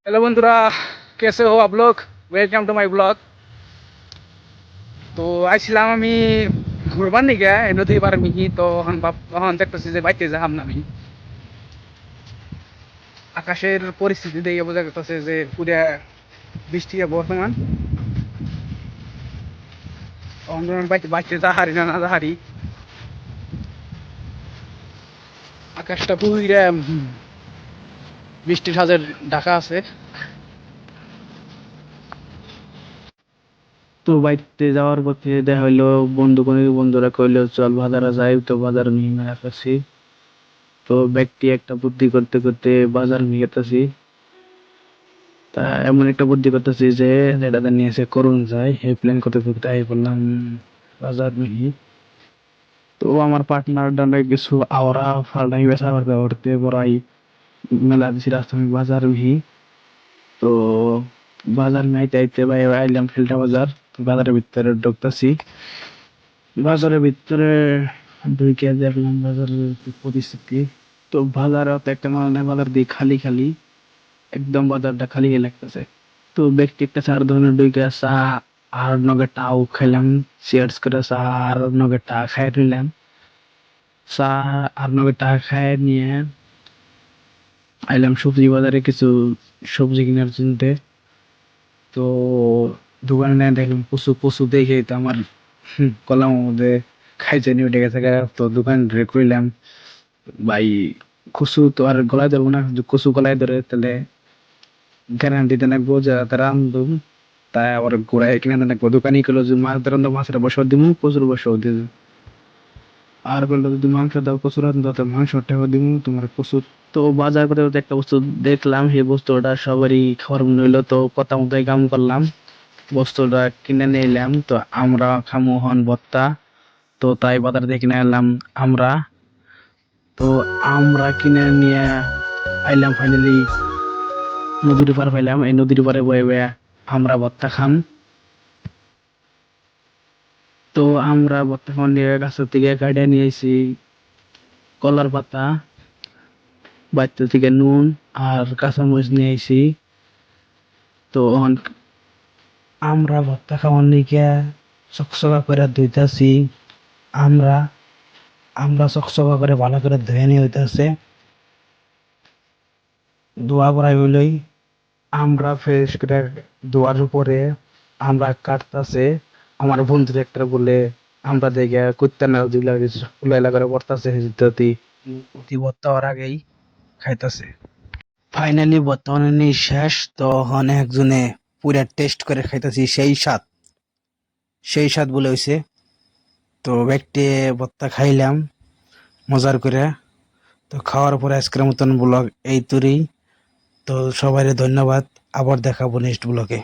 Hello बंधुरा, कैसे हो आप लोग। Welcome to my blog. তো আইছিলাম আমি ঘুরবার নিকে এই নদী পার মিহি। তো এখন দেখতেছি যে বাইতে যাম না আমি। আকাশের পরিস্থিতি দেখে বোঝা যাচ্ছে যে পুরা বৃষ্টি হবে বর্তমান। বাইতে বাইতে যাহারি না না যাহারি, আকাশটা পুরা বৃষ্টির সাথে ঢাকা আছে। তো বাইতে যাওয়ার পথে দেখা হইলো বন্ধুরা কইলো চল বাজারে যাই। তো বাজার নিয়ে আসছি। তো ব্যক্তি একটা বুদ্ধি করতে করতে বাজার নিয়ে গেতেছি। তা এমন একটা বুদ্ধি করতেছি যে যেটাতে নিয়ে এসে করুন যায় এই প্ল্যান করতে করতে আই বললাম বাজার মিহি। তো আমার পার্টনার ডানে কিছু আওরা ফাল্টাই বেচা করতে করতে বড়াই মেলা দিছি রাস্তা বাজার মিহি। তো বাজার নিয়ে আইতে আইতে ভাই আইলাম ফিল্টা বাজার। বাজারের ভিতরে ঢুকতেছি। বাজারের ভিতরে ঢুকে দেখলাম বাজারের কি পরিস্থিতি। তো বাজারে তো একটা মানে বাজার দিয়ে খালি খালি, একদম বাজারটা খালি লাগতেছে। তো ব্যক্তি একটা চার ধরনের দুইটা চা আর নগে টাও খাইলাম। শেয়ার্স করে চা আর নগে টা খাই নিলাম। চা আর নগে টা খাই নিয়ে আইলাম সবজি বাজারে কিছু সবজি কেনার চিনতে। তো দোকানে দেখলাম কচু কচু দেখে তো আমার কলাম মধ্যে খাইছে নি উঠে গেছে গা। তো দোকান ধরে কইলাম ভাই কচু তো আর গলায় ধরবো না, যদি কচু গলায় ধরে তাহলে গ্যারান্টি দেন রাখবো যে তারা আনবো। তাই আবার ঘুরাই কিনে দেন রাখবো। দোকানি কইলো যে মাছ ধরেন মাছের বসে দিমু, কচুর বসে দিমু। আর বললো যদি মাংস দাও কচু রান্ধা দাও তো মাংসটাও দিমু তোমার কচু। তো বাজার করতে করতে একটা বস্তু দেখলাম, সেই বস্তুটা সবারই খাবার মনে হইলো। তো কথা মতোই কাম করলাম, বস্তুটা কিনে নিলাম। তো আমরা খামু হন ভর্তা। তো তাই বাজার থেকে কিনে আনলাম আমরা। তো আমরা কিনে নিয়ে আইলাম ফাইনালি নদীর পার পাইলাম। এই নদীর পারে বয়ে বয়ে আমরা ভর্তা খাম। তো আমরা ভর্তা খাওয়ার নিয়ে গাছের থেকে কাটিয়ে নিয়ে এসেছি কলার পাতা, বাড়িতে থেকে নুন আর কাঁচামরিচ নিয়ে আইছি। তো আমরা ভর্তা খাওয়ার নিকে চকচকা করে ধুইতাছি। আমরা আমরা চকচকা করে ভালো করে ধুয়ে নিয়ে হইতাছে। ধোয়া পড়াই হইলই আমরা ফ্রেশ করে ধোয়ার উপরে আমরা কাটতাছে। আমার বন্ধুর একটা বলে আমরা দেখে কুত্তা না যেগুলা উলাইলা করে পড়তাছে ভর্তা হওয়ার আগেই খাইতাছে। ফাইনালি বর্তমানে নিঃশ্বাস তো একজনে পুরা টেস্ট করে খাইতাছি, সেই স্বাদ বলে হইছে। তো ব্যক্তি ভর্তা খাইলাম মজার করে। তো খাওয়ার পরে আজকের মতন ব্লগ এই তুরি। তো সবাই ধন্যবাদ, আবার দেখাবো নেক্সট ব্লগে।